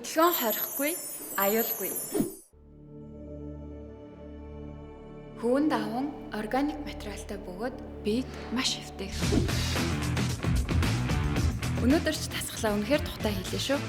Хөдөлгөөн хорихгүй, аюулгүй. Хүүн даван органик материалтай бөгөөд биед маш хэвтэй. Өнөөдөр ч тасглаа үнэхээр тухтай хэлээ шүү.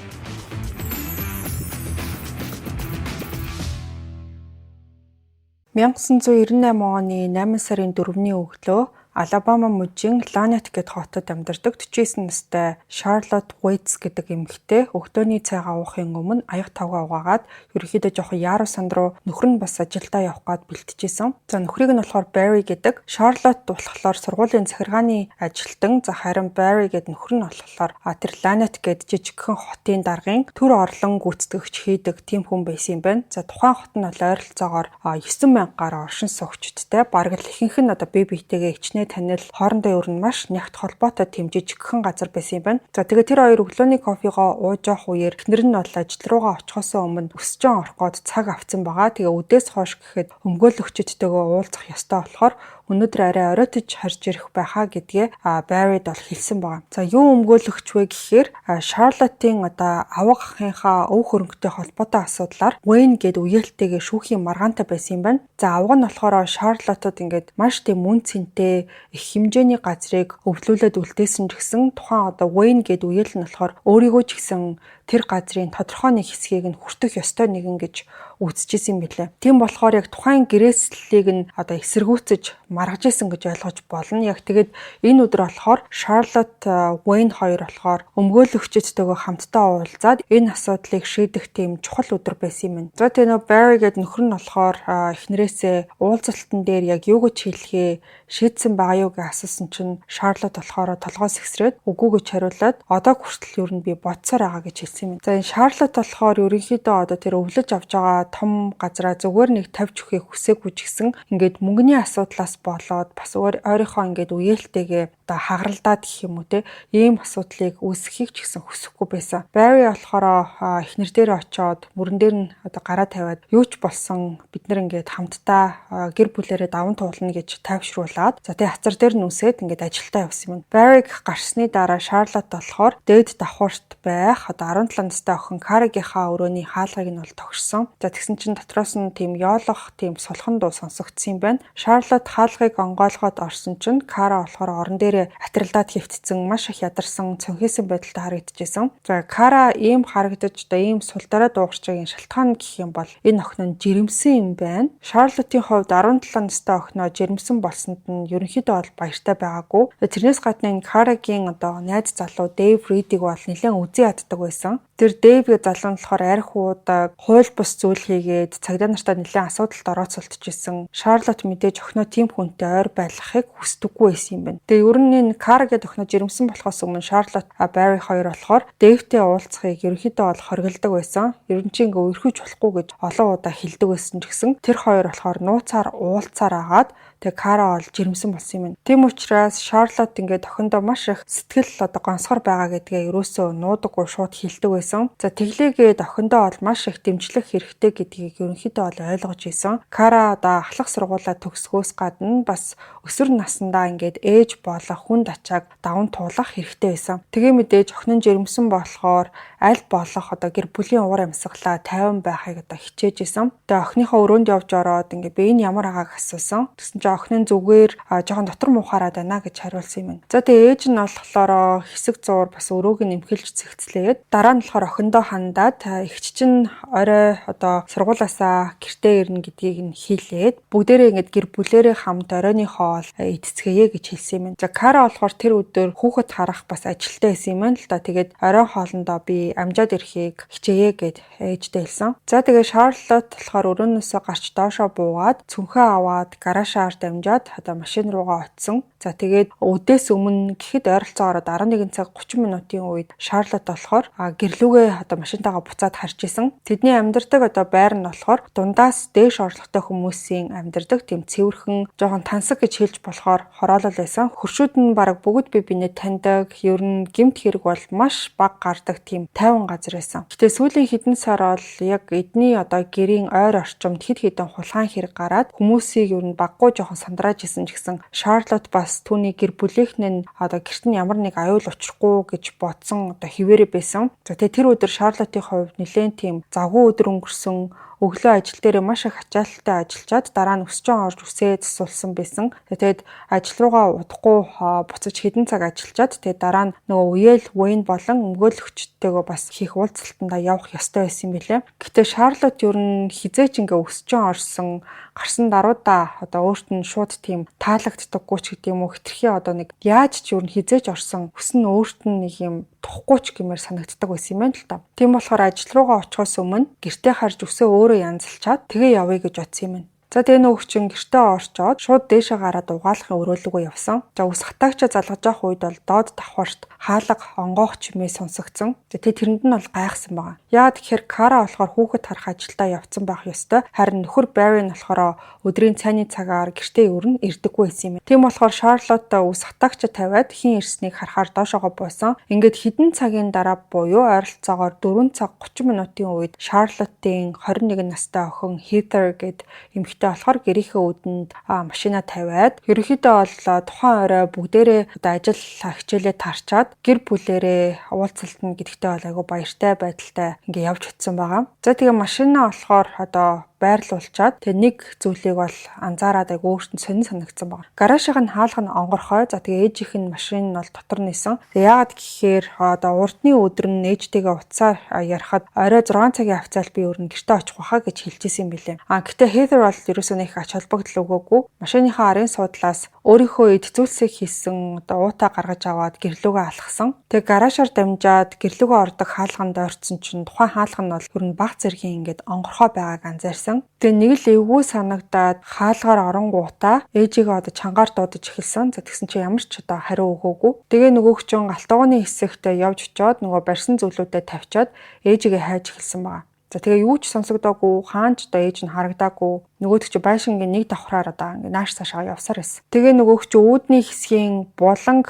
(1998) оны 8 сарын 4-ний өглөө Алабама мужийн Ланет гээд хотод амьдардаг 49 настай Шарлотт Уэйтс гэдэг эмэгтэй өглөөний цайгаа уухын өмнө аяг тавгаа угаагаад ерөнхийдөө жоохон яаруу санд руу нөхөр нь бас ажилдаа явах гээд бэлтжижсэн. За нөхрийг нь болохоор Барри гэдэг. Шарлотт болохоор сургуулийн захиргааны ажилтан. За харин Барри гэдэг нөхөр нь болохоор тэр Ланет гээд жижигхэн хотын даргын төр орлон гүйцэтгэгч хийдэг тийм хүн байсан юм байна. За тухайн хот нь бол ойролцоогоор 9,000 гаруй оршин суугчдтэй. Бараг л ихэнх нь бие биетэйгээ хичнээн танил хоорондоо ер нь маш нягт холбоотой тийм жижигхэн газар байсан юм байна. За тэгээд тэр хоёр өглөөний кофегоо ууж явах үеэр эхнэр нь бол ажил руугаа очихоос өмнө өсчөн орох гээд цаг авцсан байгаа. Тэгээ үдээс хойш гэхэд өмгөөлөгчдтэйгээ уулзах ёстой болохоор өнөөдөр арай оройтож харж ирэх байхаа гэдгээ Баррид бол хэлсэн байгаа. За юу өмгөөлөгч вэ гэхээр Шарлоттын авга ахынхаа өв хөрөнгөтэй холбоотой асуудлаар Уэйн гээд үеэлтэйгээ шүүхийн маргаантай байсан юм байна. За авга нь болохоор Шарлоттод ингээд маш тийм үн цэнтэй их хэмжээний газрыг өвлүүлээд үлдээсэн ч гэсэн тухайн Уэйн гээд үеэл нь болохоор өөрийгөө ч гэсэн тэр газрын тодорхой нэг хэсгийг нь хүртэх ёстой нэгэн гэж үзчихсэн юм билээ. Тийм болохоор яг тухайн гэрээслэлийг нь эсэргүүцэж маргаж исэн гэж ойлгож болно. Яг тэгээд энэ өдөр болохоор Шарлотт Уэйн хоёр болохоор өмгөөлөгчдтэйгээ хамтдаа уулзаад энэ асуудлыг шийдэх тийм чухал өдөр байсан юм. За тэгээ Барри гээд нөхөр нь болохоор эхнэрээсээ уулзалтан дээр яг юу гэж хэлэхээ шийдсэн байгаа юу гэж асуусан чинь Шарлотт болохоор толгоос ихсрээд үгүй гэж хариулаад одоо хүртэл ер нь би бодсоор байгаа гэж хэлсэн юм. За энэ Шарлотт болохоор ерөнхийдөө тэр өвлөж авч байгаа том газраа зүгээр нэг тавьж өгөхийг хүсээгүй ч гэсэн ингээд мөнгөний асуудлаас болоод бас өөрийнхөө ингээд үеэлтэйгээ хагаралдаад гэх юм уу те ийм асуудлыг үүсгэхийг ч гэсэн хүсэхгүй байсан. Барри болохоор эхнэр дээр очиод мөрөн дээр нь гараа тавиад юу ч болсон бид нар ингээд хамтдаа гэр бүлээрээ даван туулна гэж тайвшруулад за тэгээ хацар дээр нүсээд ингээд ажилдаа явсан юм. Барриг гарсны дараа Шарлотт болохоор дээд давхурт байх 17 настай охин Карагийнхаа өрөөний хаалгыг нь бол тогшсон. За тэгсэн чинь дотроос нь тийм ёолох тийм сулхан дуу сонсогдсон юм байна. Шарлотт хаалгыг онгойлгоод орсон чинь Кара болохоор орон дээр атралдаад хөвтцэн маш их ядарсан цонхисэн байдалтай харагдчихсан. За Кара ийм харагдаж ийм сул дараа дуугарч байгаа шалтгаан гэх юм бол энэ охин нь жирэмсэн юм байна. Шарлоттын хувьд 17 настай охиноо жирэмсэн болсонд нь ерөнхийдөө бол баяртай байгаагүй. Тэрнээс гадна энэ Карагийн найз залуу Дэйв Ридийг бол нэлээд үзий яддаг байсан. Тэр Дэйвгээ залуу нь болохоор арх уудаг, хууль бус зүйл хийгээд цагдаа нартаа нэлээд асуудалд орооцолтчихсэн. Шарлотт мэдээж охиноо тийм хүнтэй ойр байлгахыг хүсдэггүй байсан юм байна. Тэгээ ер нь энэ Кара гэдэг охиноо жирэмсэн болохоос өмнө Шарлотт Барри хоёр болохоор Дэйвтэй уулзахыг ерөнхийдөө бол хориглодог байсан. Ер нь чи ингээ өрхөж болохгүй гэж олон удаа хэлдэг байсан ч гэсэн тэр хоёр болохоор нууцаар уулзаар агаад тэгээ Кара бол жирэмсэн болсон юм байна. Тийм учраас Шарлотт ингээд охиндоо маш их сэтгэл гонсгор байгаа гэдгээ ерөөсөө нуудаггүй шууд хэлдэг байсан. За тэглээгээд охиндоо бол маш их дэмжлэх хэрэгтэй гэдгийг ерөнхийдөө бол ойлгож исэн. Кара ахлах сургуулаа төгсгөөс гадна бас өсвөр насндаа ингээд ээж болох хүнд ачааг даван туулах хэрэгтэй байсан. Тэгээ мэдээж охин нь жирэмсэн болохоор аль болох гэр бүлийн уур амьсгалаа тайван байхыг хичээж исэн. Тэгээ охиныхоо өрөөнд явж ороод ингээд би энэ ямар агааг асуусан. Тэгсэн чинь охин нь зүгээр жоохон дотор муухаараад байна гэж хариулсан юм байна. За тэгээ ээж нь болохоор хэсэг зуур бас өрөөг нь эмхэлж цэгцлээд дараа нь болохоор охиндоо хандаад эгч чинь орой сургуулаасаа гэртээ ирнэ гэдгийг нь хэлээд бүгдээрээ ингээд гэр бүлээрээ хамт оройны хоол эцгээе гэж хэлсэн юм байна. За Кара болохоор тэр өдөр хүүхэд харах бас ажилтаа байсан юм байна л да. Тэгээд оройн хоолндоо би амжаад ирэхийг хичээе гэд ээжтэй хэлсэн. За тэгээ Шарлотт болохоор өрөөнөөсөө гарч доошоо буугаад цүнхээ аваад гараашаар дамжаад машин руугаа очсон. За тэгээд өдөөс өмнө гэхэд ойролцоогоор 11 цаг 30 минутын үед Шарлотт болохоор гэрлүүгээ машинтайгаа буцаад харж исэн. Тэдний амьдардаг байр нь болохоор дундаас дээш орлоготой хүмүүсийн амьдардаг тийм цэвэрхэн жоохон тансаг гэж хэлж болохоор хороолол байсан. Хөршүүд нь бараг бүгд бие биенээ таньдаг. Ер нь гэмт хэрэг бол маш бага гардаг тийм тайван газар байсан. Гэтэ сүүлийн хэдэн сар бол яг эдний гэрийн ойр орчимд хэд хэдэн хулгайн хэрэг гараад хүмүүсийг ер нь баггүй жоохон сандрааж исэн ч гэсэн Шарлотт бас түүний гэр бүлийнхэн нь гэрт нь ямар нэг аюул учрахгүй гэж бодсон хэвээрээ байсан. За За тэгээ тэр өдөр Шарлоттын хувьд нэлээд тийм завгүй өдөр өнгөрсөн. Өглөө ажил дээр маш их ачаалттай ажиллаад дараа нь өсчөн орж үсээ засуулсан байсан. Тэгээд ажил руугаа удахгүй буцаж хэдэн цаг ажиллаад тэгээд дараа нь нөгөө үеэл Wayne болон өмгөөлөгчтэйгөө бас хийх уулзалтандаа явах ёстой байсан юм билээ. Гэтэ Шарлотт ер нь хизээч ингээ өсчөн орсон гарсан даруйдаа одоо өөрт нь шууд тийм таалагддаггүй ч гэдэг юм уу хитрхи одоо нэг яаж ч ер нь хизээч орсон өснө өөрт нь нэг юм тухгүй ч гэмээр санагддаг байсан юм байна л та. Тийм болохоор ажил руугаа очихоос өмнө гэртээ харж өсөө өөрөө янзалчаад тэгээ явъя гэж бодсон юм байна. За тэгээ нөгөө чинь гэртээ орчоод шууд дээшээ гараад угаалгахын өрөөлөгөө явсан. За ус хатаагчаа залгаж явах үед бол доод давхарт хаалга онгоох чимээ сонсогдсон. Тэгээ тэрэнд нь бол гайхсан байгаа. Яагаад гэхээр Кара болохоор хүүхэд харах ажилдаа явцсан байх ёстой. Харин нөхөр Барри нь болохоор өдрийн цайны цагаар гэртээ өрн ирдэггүй байсан юм. Тийм болохоор Шарлотт ус хатаагчаа тавиад хин ирснийг харахаар доошоогоо буусан. Ингээд хэдэн цагийн дараа буюу ойролцоогоор 4 цаг 30 минутын үед Шарлоттын 21 настай охин Heather гээд эмэгтэй болохоор гэрийнхээ үүдэнд машина тавиад ерөнхийдөө бол тухайн орой бүгдээрээ одоо ажил хичээлээ тарчаад гэр бүлэрээ уулзалтна гэдэгтээ бол айгүй баяртай байдалтай ингээ явж утсан байгаа. За тэгээ машина болохоор одоо байрлуулчаад тэгээ нэг зүйлийг бол анзаараад айгүй өөртөө сонин санагдсан байна. Гаражийн хаалга нь онгорхой. За тэгээ ээжийнх нь машин нь бол дотор нисэн. Тэгээ яагаад гэхээр одоо урдны өдөр нь ээжтэйгээ уцаар ярихад орой 6 цагийн хавцаал би өөр нь гэртээ очих байхаа гэж хэлчихсэн юм билээ. Гэхдээ Heather бол ерөөсөө нэг ач холбогдол өгөөгүй. Машиныхаа арын суудлаас өөрийнхөө эдцүүлсийг хийсэн одоо уутаа гаргаж аваад гэрлүүгээ алхсан. Тэгээ гаражаар дамжаад гэрлүүгээ ордог хаалганд ойрцсон чинь тухайн хаалга нь бол ер нь баг зэргийн ингээд онгорхой байгааг анзаарсан. Тэгээ нэг л эвгүй санагдаад хаалгаар оронгуудаа ээжигээ одоо чангаар дуудаж эхэлсэн. За тэгсэн чинь ямар ч одоо хариу өгөөгүй. Тэгээ нөгөөх чинь галтгооны хэсэгт явж очиод нөгөө барьсан зүйлүүдэд тавьчаад ээжигээ хайж эхэлсэн байгаа. За тэгээ юу ч сонсогдоогүй, хаанч одоо ээж нь харагдаагүй. Нөгөөдөг чи байшингийн нэг давхраар одоо ингээ нааш цаашаа явсаар байсан. Тэгээ нөгөөх чи үүдний хэсгийн буланг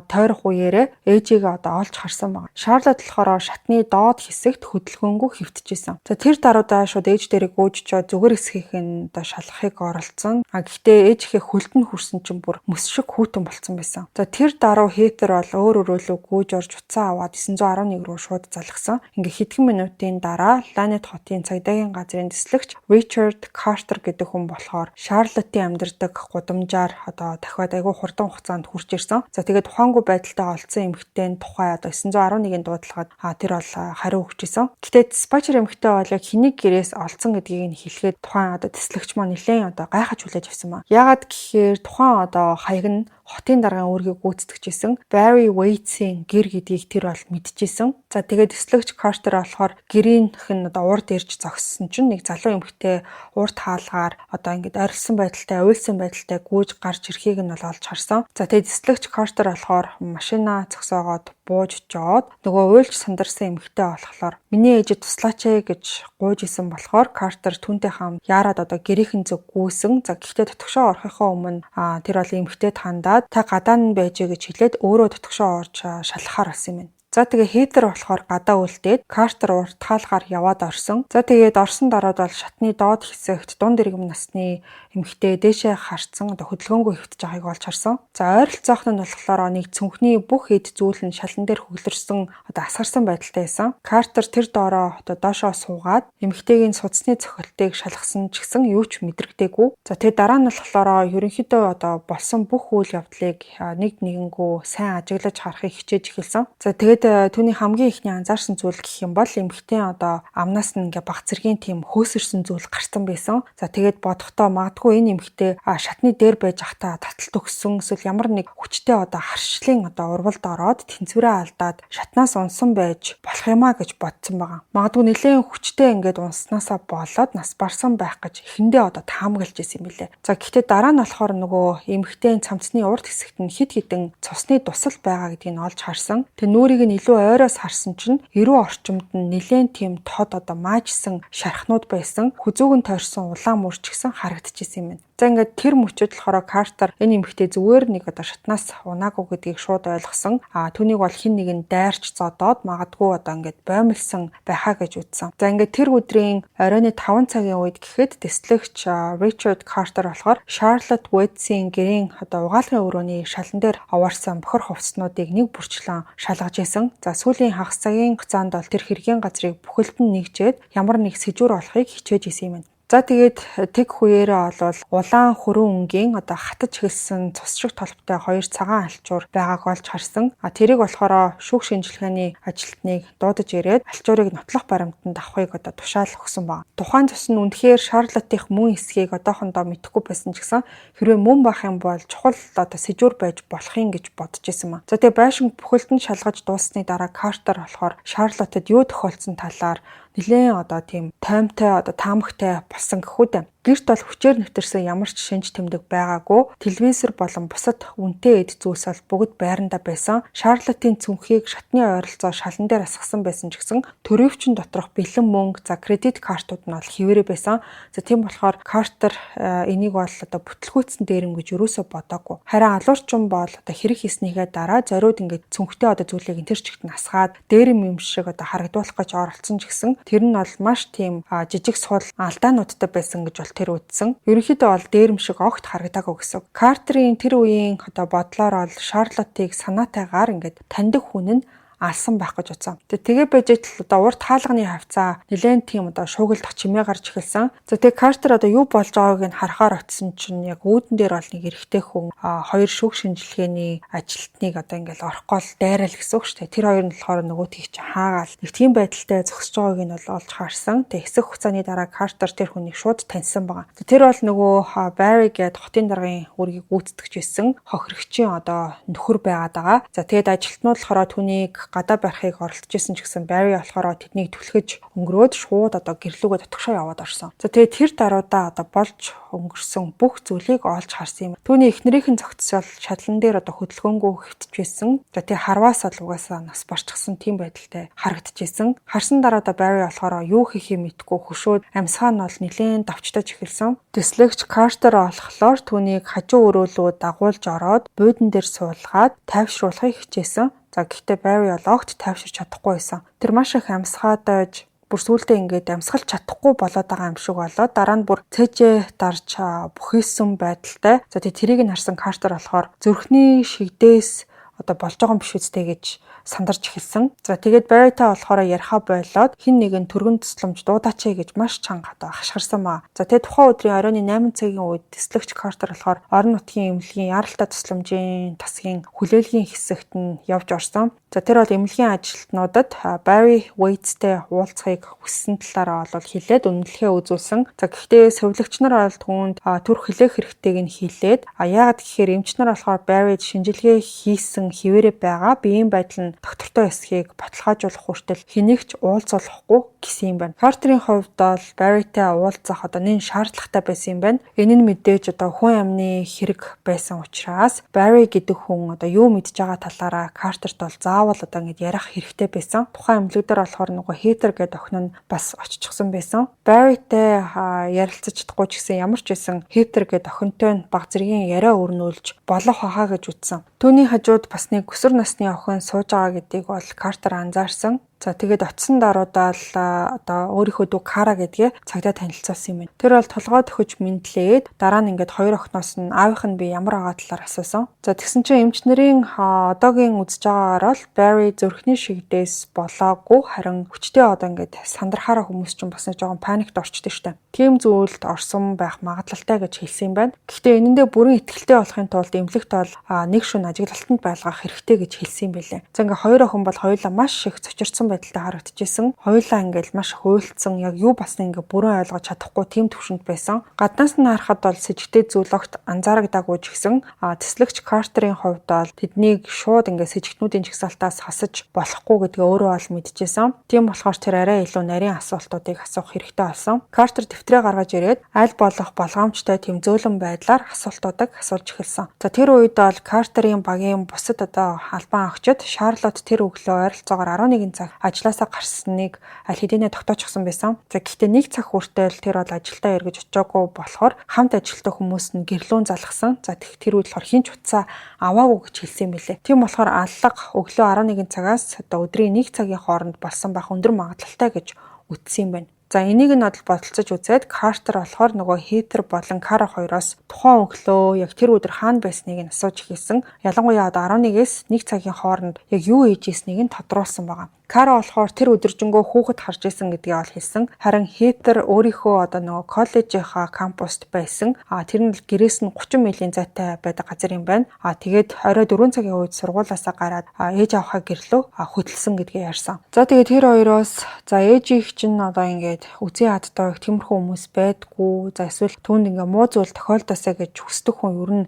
тойрох үеэрээ ээжигээ одоо олж харсан байна. Шарлотт болохоор шатны доод хэсэгт хөдөлгөөнгүй хөвтөжсэн. За тэр даруйдаа шууд ээж дээрээ гүйжчоо зүгээр хэсгийн одоо шалгахыг оролцсон. Гэхдээ ээжийнхээ хөлтөнд хүрсэн чинь бүр мөс шиг хүүтэн болцсон байсан. За тэр даруй Heather бол өөр өрөөлөө гүйж орж уцаа аваад 911 руу шууд залгсан. Ингээ хэдхэн минутын дараа Ланет хотын цагдаагийн газрын дэслэгч Richard Carter гэдэг хүн болохоор Шарлоттын амьдардаг гудамжаар одоо дахиад айгүй хурдан хугацаанд хурж ирсэн. За тэгээд тухаангүй байдалтай олцсон эмэгтэй тухай одоо 911-ийн дуудлагад тэр бол хариу өгч ирсэн. Гэтэ диспатчер эмэгтэй бол яг хэнийг гэрээс олцсон гэдгийг нь хэлэхэд тухайн одоо дэслэгч маань нэлээд одоо гайхаж хүлээж авсан ба. Яагаад гэхээр тухайн одоо хаяг нь хотын даргын үүргийг гүйцэтгэжсэн Barry Waite-ийн гэр гэдгийг тэр бол мэдчихсэн. За тэгээд дэслэгч Carter болохоор гэрийнх нь одоо урд ирж зогссон чинь нэг залуу эмэгтэй урд хаалгаар одоо ингээд орилсон байдалтай, уйлсан байдалтай гүйж гарч ирэхийг нь бол олж харсан. За тэгээд дэслэгч Carter болохоор машина зогсоогоод бууж жоод нөгөө уйлж сандарсан эмэгтэй болохоор миний ээжид туслаач ээ гэж гуйж исэн болохоор Carter түүнтэй хамт яарад одоо гэрийнхэн зүг гүйсэн. За гэхдээ дотгошоо орохынхоо өмнө тэр бол эмэгтэй тандаад та гадаа нь байж гэж хэлээд өөрөө дотгошоо орж шалхахаар болсон юм байна. За тэгээ Heather болохоор гадаа үлдээд Carter урт хаалгаар яваад орсон. За тэгээд орсон дараад бол шатны доод хэсэгт дунд иргэм насны эмэгтэй дээшээ харцсан одоо хөдөлгөөнгүй хөвтөж байгааг олж харсан. За ойролцоох нь болохоор нэг цүнхний бүх эд зүйл нь шалан дээр хөглөрсөн одоо асгарсан байдалтай байсан. Carter тэр доороо одоо доошоо суугаад эмэгтэйгийн судасны цохилтыг шалгасан ч гэсэн юу ч мэдрэгдээгүй. За тэгээд дараа нь болохоор ерөнхийдөө одоо болсон бүх үйл явдлыг нэг нэгэнгүү сайн ажиглаж харахыг хичээж эхэлсэн. За тэгээд түүний хамгийн ихний анзаарсан зүйл гэх юм бол эмэгтэй одоо амнаас нь ингээ баг зэргийн тийм хөөсөрсөн зүйл гарсан байсан. За тэгээд бодохдоо магадгүй энэ эмэгтэй шатны дээр байж ахта таталт өгсөн эсвэл ямар нэг хүчтэй одоо харшлын одоо урвалд ороод тэнцвэрээ алдаад шатнаас унсан байж болох юмаа гэж бодсон байгаа. Магадгүй нэлээд хүчтэй ингээд унснаасаа болоод нас барсан байх гэж эхэндээ одоо таамаглаж исэн юм билээ. За гэхдээ дараа нь болохоор нөгөө эмэгтэй цамцны урд хэсэгт нь хид хідэн цусны дусал байгаа гэдгийг нь олж харсан. Тэг нүрийг нь илүү ойроос харсан чинь эрүү орчимд нь нэлээд тийм тод одоо маажсан шархнууд байсан. Хүзүүг нь тойрсон улаан мөрч гэсэн харагдчихсэн юм байна. За ингээд тэр мөчөд болохоор Carter энэ эмэгтэй зүгээр нэг одоо шатнаас унаагүй гэдгийг шууд ойлгосон. Түүнийг бол хин нэг нь дайрч зодоод магадгүй одоо ингээд боомлсон байхаа гэж үзсэн. За ингээд тэр өдрийн оройн 5 цагийн үед гэхэд дэслэгч Richard Carter болохоор Charlotte Waite-ийн гэрийн одоо угаалгын өрөөний шалан дээр овоорсон бохор хувцснуудыг нэг бүрчлэн шалгаж исэн. байсан. За сүүлийн хагас цагийн хугацаанд бол тэр хэргийн газрыг бүхэлд нь нэгжээд ямар нэг сэжүүр олохыг хичээж исэн юм байна. За тэгээд тэг хүээрээ олвол улаан хөрөн өнгийн одоо хатаж хэлсэн цус шиг толботой хоёр цагаан алчуур байгааг олж харсан. Тэрийг болохоор шүүх шинжилгээний ажилтныг дуудаж ирээд алчуурыг нотлох баримтанд авахыг одоо тушаал өгсөн баг. Тухайн цус нь үнэхээр Шарлоттын мөн эсхийг одоохондоо мэдэхгүй байсан ч гэсэн хэрвээ мөн байх юм бол чухал одоо сэжүүр байж болох юм гэж бодож исэн маа. За тэгээд байшин бүхэлд нь шалгаж дууссаны дараа Картер болохоор Шарлоттод юу тохиолдсон талаар нэлээд одоо тийм таймтай одоо таамагтай болсон гэхүүдээ гэрт бол хүчээр нэвтэрсэн ямар ч шинж тэмдэг байгаагүй. Телевизор болон бусад үнэтэй эд зүйлс бол бүгд байранда байсан. Шарлоттын цүнхийг шатны ойролцоо шалан дээр асгасан байсан ч гэсэн төрөвчин доторх бэлэн мөнгө за кредит картууд нь бол хэвээрээ байсан. За тийм болохоор Картер энийг бол одоо бүтлгүүцсэн дээрэм гэж юусоо бодоогүй. Харин алуурчин бол одоо хэрэг хийснийхээ дараа зориуд ингээд цүнхтэй одоо зүйлийг энэ төр чигт насгаад дээрэм юм шиг одоо харагдуулах гэж оролцсон ч гэсэн тэр нь бол маш тийм жижиг сул алдаануудтай байсан гэж тэр үздсэн. Ерөнхийдөө бол дээрэм шиг огт харагдаагүй гэсэн. Картерийн тэр үеийн одоо бодлоор бол Шарлоттыг санаатайгаар ингээд таньдаг хүн нь алсан байх гэж утсан. Тэгээ байж л одоо урт хаалганы хавцаа нэлээд тийм одоо шуугилдах чимээ гарч эхэлсэн. За тэгээ Картер одоо юу болж байгааг нь харахаар очисон чинь яг үүдэн дээр бол нэг эрэгтэй хүн хоёр шүүх шинжилгээний ажилтныг одоо ингээл орохгүй л дайраал гэсэн үг шүү дээ. Тэр хоёр нь болохоор нөгөөтгийг чи хаагаал нэг тийм байдалтай зогсож байгааг нь бол олж харсан. Тэгээ хэсэг хугацааны дараа Картер тэр хүнийг шууд таньсан байгаа. Тэр бол нөгөө Барри гээд хотын даргын үргийг гүйцэтгэж байсан хохирогчийн одоо нөхөр байгаад байгаа. За тэгээд ажилтнууд болохоор түүнийг гадаа барихыг оролдож исэн ч гэсэн Барри болохоор тэднийг түлхэж өнгөрөөд шууд одоо гэрлүүгээ дотгошоо яваад орсон. За тэгээд тэр даруйдаа одоо болж өнгөрсөн бүх зүйлийг олж харсан юм. Түүний эхнэрийнхэн зохицол шатлан дээр одоо хөдөлгөөнгөө хөвтөжсэн. За тэгээд харваас бол угаасаа нас барчсан тийм байдалтай харагдчихсэн. Харсан дараа одоо Барри болохоор юу хийхээ мэдгүй хөшөөд амьсгаа нь бол нэлээд давчтаж эхэлсэн. Тэслэгч Картер олохлоор түүнийг хажуу өрөөлөө дагуулж ороод буудан дээр суулгаад тайвшруулахыг хичээсэн. За гэхдээ Барри бол огт тайвширч чадахгүй байсан. Тэр маш их амьсгаадаж бүр сүултээ ингээд амьсгалж чадахгүй болоод байгаа юм шиг болоод дараа нь бүр цэжээ дарж бүхийсэн байдалтай. За тэрийг нь харсан Картер болохоор зүрхний шигдээс одоо болж байгаа юм биш үстэй гэж сандарч эхэлсэн. За тэгээд Барритай болохоор яриха болоод хин нэгэн түргэн тусламж дуудаач гэж маш чанга одоо хашгирсан маа. За тэгээд тухайн өдрийн оройн 8 цагийн үед тэслэгч Картер болохоор орон нутгийн эмнэлгийн яралтай тусламжийн тасгийн хүлээлгийн хэсэгт нь явж орсон. За тэр бол эмнэлгийн ажилтнуудад Барри Уэйтстэй уулзахыг хүссэн талаараа бол хэлээд үнэлгээ үзүүлсэн. За гэхдээ сувилагч нар бол түүнд түр хэлэх хэрэгтэйг нь хэлээд яагаад гэхээр эмч нар болохоор Баррид шинжилгээ хийсэн хിവэрэ байгаа биеийн байдал нь доктортой эсхийг баталгаажуулах хүртэл хэнийгч уулзуулахгүй гэсэн юм байна. Картерийн хувьд бол Барритай уулзах одоо нэн шаардлагатай байсан юм байна. Энэ нь мэдээж одоо хүн амны хэрэг байсан учраас Барри гэдэг хүн одоо юу мэдж байгаа талаараа Картерт бол заавал одоо ингэж ярих хэрэгтэй байсан. Тухайн эмнэлэгдэр болохоор нөгөө Хитер гэдэг охин нь бас оччихсан байсан. Барритай ярилцаж чадахгүй ч гэсэн ямар ч байсан Хитер гэдэг охинтой нь баг зэргийн яриа өрнүүлж болох хаа гэж үзсэн. Түүний хажууд бас нэг өсвөр насны охин сууж байгаа гэдгийг бол Картер анзаарсан. За тэгээд очисон даруйдаа л одоо өөрийнхөө дүү Кара гэдгээ цагдаа танилцуулсан юм байна. Тэр бол толгой төхөж мэдлээд дараа нь ингээд хоёр охиноос нь аавынх нь би ямар байгаа талаар асуусан. За тэгсэн чинь эмч нарын одоогийн үзэж байгаагаар л Барри зүрхний шигдээс болоогүй харин хүчтэй одоо ингээд сандрахаараа хүмүүс чинь бас нэг жоохон паникт орчдөг штэ. Тийм зүйлд орсон байх магадлалтай гэж хэлсэн юм байна. Гэхдээ энэндээ бүрэн итгэлтэй болохын тулд эмнэлэгт бол нэг шөнө ажиглалтанд байлгах хэрэгтэй гэж хэлсэн юм байлээ. За ингээд хоёр охин бол хоёулаа маш их цочирдсан байдалтай харагдчихсэн. Хоёулаа ингээд маш хуйлцсан яг юу басна ингээд бүрэн ойлгож чадахгүй тийм төвшөнд байсан. Гаднаас нь харахад бол с ิจ гтэй зүйл огт анзаарагдаагүй ч гэсэн тэслэгч Картерийн хувьд бол тэднийг шууд ингээд с ิจ гтнүүдийн жагсаалтаас хасаж болохгүй гэдгээ өөрөө ол мэдчихсэн. Тийм болохоор тэр арай илүү нарийн асуултуудыг асуух хэрэгтэй болсон. Картер дэвтрээ гаргаж ирээд аль болох болгоомжтой тийм зөөлөн байдлаар асуултуудыг асуулж эхэлсэн. За тэр үед бол Картерийн багийн бусад одоо албан агчид Шарлотт тэр өглөө ойролцоогоор 11 цаг ажлаасаа гарсныг аль хэдийнэ тогтоочихсон байсан. За гэхдээ нэг цаг хүртэл тэр бол ажилдаа эргэж очиагүй болохоор хамт ажилтдаг хүмүүс нь гэрлүүн залгсан. За тэр үед болохоор хинч утсаа аваагүй гэж хэлсэн юм билээ. Тийм болохоор аллага өглөө 11 цагаас одоо өдрийн 1 цагийн хооронд болсон байх өндөр магадлалтай гэж үтсэн юм байна. За энийг нь бодолцож үзээд Картер болохоор нөгөө Хитер болон Кара хоёроос тухайн өглөө яг тэр өдөр хаана байсныг нь асууж эхэлсэн. Ялангуяа 11-ээс 1 цагийн хооронд яг юу хийж ийснийг нь тодруулсан байгаа. Кара болохоор тэр өдөржингөө хүүхэд харж исэн гэдгийг ол хэлсэн. Харин Хитер өөрийнхөө нөгөө коллежийнхаа кампуст байсан. Тэр нь гэрээс нь 30 милийн зайтай байдаг газар юм байна. Тэгээд орой 4 цагийн үед сургуулаасаа гараад ээж авахаа гэрлөө хөдөлсөн гэдгийг ярьсан. За тэгээд тэр хоёроос ээжийнх чинь ингээд үзий хаддаг тиймэрхүү хүмүүс байдгүй. За эсвэл түүнд ингээ муу зүйл тохиолдосоо гэж хүсдэг хүн ер нь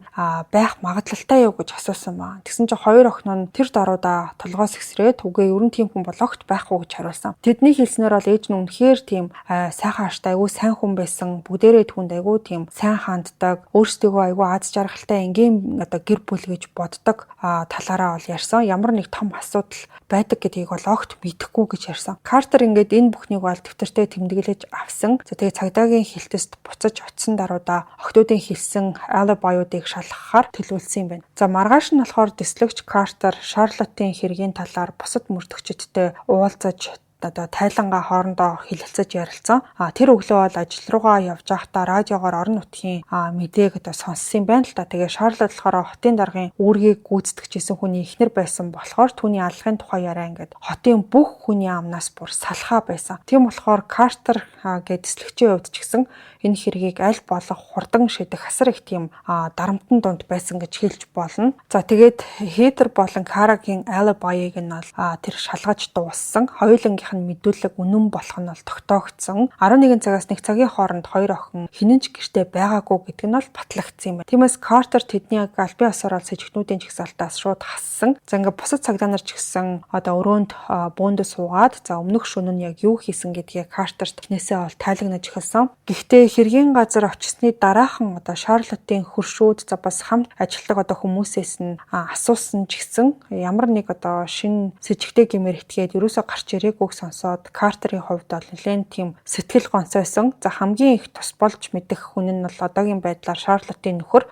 байх магадлалтай юу гэж асуусан байна. Тэгсэн чинь хоёр охин нь тэр даруйда толгоос ихсрээд үгүй ер нь тийм хүн болохт байхгүй гэж хариулсан. Тэдний хэлснээр бол ээж нь үнэхээр тийм сайхан аштай айгүй сайн хүн байсан. Бүгдээрээ түүнд айгүй тийм сайн ханддаг, өөрсдөө айгүй аз жаргалтай энгийн гэр бүл гэж боддог талаараа бол ярьсан. Ямар нэг том асуудал байдаг гэдгийг бол огт мэдэхгүй гэж ярьсан. Картер ингээд энэ бүхнийг бол дэвтэртээ тэмдэглэж авсан. За тэгээ цагдаагийн хэлтэст буцаж очисон даруйда охтуудын хэлсэн алибиудыг шалгахаар төлөвлөсөн юм байна. За маргааш нь болохоор дөслөгч Картер Шарлоттын хэргийн талаар бусад мөрдөгчдтэй уулзаж тайлангаа хоорондоо хэлэлцэж ярилцсан. Тэр өглөө бол ажил руугаа явж байхдаа радиогоор орон нутгийн мэдээг сонссон юм байна л да. Тэгээ Шарлот болохоор хотын даргын үүргийг гүйцэтгэжсэн хүний эхнэр байсан болохоор түүний аллахын тухай яриа ингээд хотын бүх хүний амнаас бүр салхаа байсан. Тийм болохоор Картер гэдэслэгчийн хувьд ч гэсэн энэ хэргийг аль болох хурдан шийдэх асар их тийм дарамтын дунд байсан гэж хэлж болно. За тэгээд Хитер болон Карагийн алибиыг нь бол тэр шалгаж дууссан. Хоёулангийнх нь мэдүүлэг үнэн болох нь бол тогтоогдсон. 11 цагаас 1 цагийн хооронд хоёр охин хинэнч гэртээ байгаагүй гэдэг нь бол батлагдсан юм байна. Тиймээс Картер тэдний албан ёсоор сэжигтнүүдийн жагсаалтаас шууд хассан. За ингээд бусад цагдаа нар ч гэсэн өрөөнд бөөнд суугаад өмнөх шөнө нь яг юу хийсэн гэдгийг Картерт эхнээсээ бол тайлагнаж эхэлсэн. Гэхдээ хэргийн газар очсны дараахан Шарлоттын хөршүүд бас хамт ажилладаг хүмүүсээс нь асуусан ч гэсэн ямар нэг шинэ сэжигтэй гэмээр итгээд ерөөсөө гарч ирээгүй сонсоод Картерийн хувьд бол нэлээд тийм сэтгэл гонцойсон. За хамгийн их тус болж мэдэх хүн нь бол одоогийн байдлаар Шарлоттын нөхөр